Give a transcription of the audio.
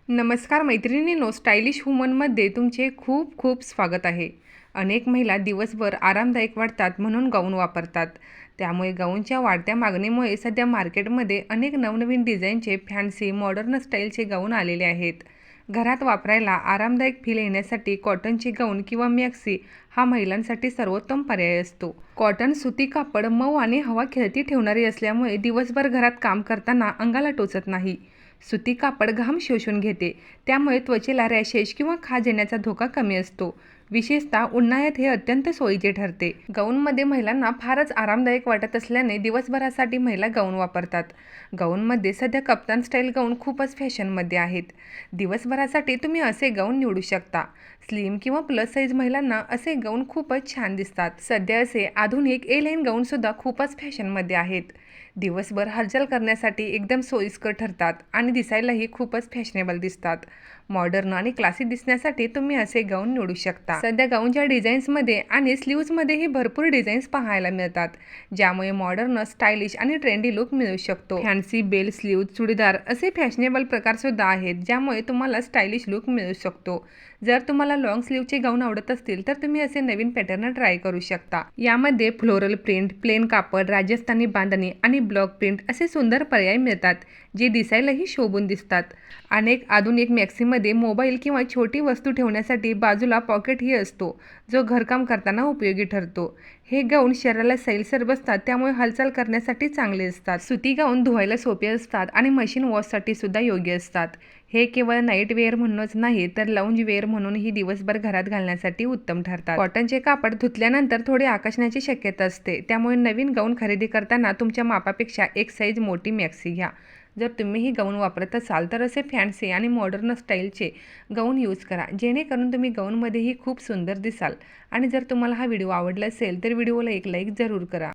नमस्कार मैत्रिणींनो, स्टायलिश वुमनमध्ये तुमचे खूप खूप स्वागत आहे. अनेक महिला दिवसभर आरामदायक वाटतात म्हणून गाऊन वापरतात. त्यामुळे गाऊनच्या वाढत्या मागणीमुळे सध्या मार्केटमध्ये अनेक नवनवीन डिझाईनचे फॅन्सी मॉडर्न स्टाईलचे गाऊन आलेले आहेत. घरात वापरायला आरामदायक फील येण्यासाठी कॉटनची गाऊन किंवा मॅक्सी हा महिलांसाठी सर्वोत्तम पर्याय असतो. कॉटन सुती कापड मऊ आणि हवा खेळती ठेवणारी असल्यामुळे दिवसभर घरात काम करताना अंगाला टोचत नाही. सुती कापड घाम शोषून घेते, त्यामुळे त्वचेला रॅशेस किंवा खाज येण्याचा धोका कमी असतो. विशेषतः उन्हाळ्यात हे अत्यंत सोयीचे ठरते. गाऊनमध्ये महिलांना फारच आरामदायक वाटत असल्याने दिवसभरासाठी महिला गाऊन वापरतात. गाऊनमध्ये सध्या कप्तान स्टाईल गाऊन खूपच फॅशनमध्ये आहेत. दिवसभरासाठी तुम्ही असे गाऊन निवडू शकता. स्लिम किंवा प्लस साईज महिलांना असे गाऊन खूपच छान दिसतात. सध्या असे आधुनिक ए लाईन गाऊनसुद्धा खूपच फॅशनमध्ये आहेत. दिवसभर हालचाल करण्यासाठी एकदम सोयीस्कर ठरतात आणि दिसायलाही खूपच फॅशनेबल दिसतात. मॉडर्न आणि क्लासिक दिसण्यासाठी तुम्ही असे गाऊन निवडू शकता. सध्या गाऊनच्या डिझाईन्समध्ये आणि स्लीव्जमध्येही भरपूर डिझाईन्स पाहायला मिळतात, ज्यामुळे मॉडर्न, स्टायलिश आणि ट्रेंडी लुक मिळू शकतो. फॅन्सी बेल स्लीव्ज, चुडीदार असे फॅशनेबल प्रकारसुद्धा आहेत, ज्यामुळे तुम्हाला स्टायलिश लुक मिळू शकतो. जर तुम्हाला लॉंग स्लीवचे गाऊन आवडत असतील तर तुम्ही असे नवीन पॅटर्न ट्राय करू शकता. यामध्ये फ्लोरल प्रिंट, प्लेन कापड, राजस्थानी बांधणी आणि ब्लॉक प्रिंट असे सुंदर पर्याय मिळतात, जे दिसायलाही शोभून दिसतात. अनेक आधुनिक मॅक्सीमध्ये मोबाईल किंवा छोटी वस्तू ठेवण्यासाठी बाजूला पॉकेटही असतो, जो घरकाम करताना उपयोगी ठरतो. हे गाऊन शरीराला सैलसर बसतात, त्यामुळे हालचाल करण्यासाठी चांगले असतात. सुती गाऊन धुवायला सोपे असतात आणि मशीन वॉशसाठी सुद्धा योग्य असतात. हे केवळ नाईट वेअर म्हणूनच नाही तर लाऊंज वेअर म्हणूनही दिवसभर घरात घालण्यासाठी उत्तम ठरतात. कॉटनचे कापड धुतल्यानंतर थोडे आकसण्याची शक्यता असते, त्यामुळे नवीन गाऊन खरेदी करताना तुमच्या मापापेक्षा एक साईज मोठी मॅक्सी घ्या. जर तुम्हीही गाऊन वापरत असाल तर असे फॅन्सी आणि मॉडर्न स्टाईलचे गाऊन यूज करा, जेणेकरून तुम्ही गाऊनमध्येही खूप सुंदर दिसाल. आणि जर तुम्हाला हा व्हिडिओ आवडला असेल तर व्हिडिओला एक लाईक जरूर करा.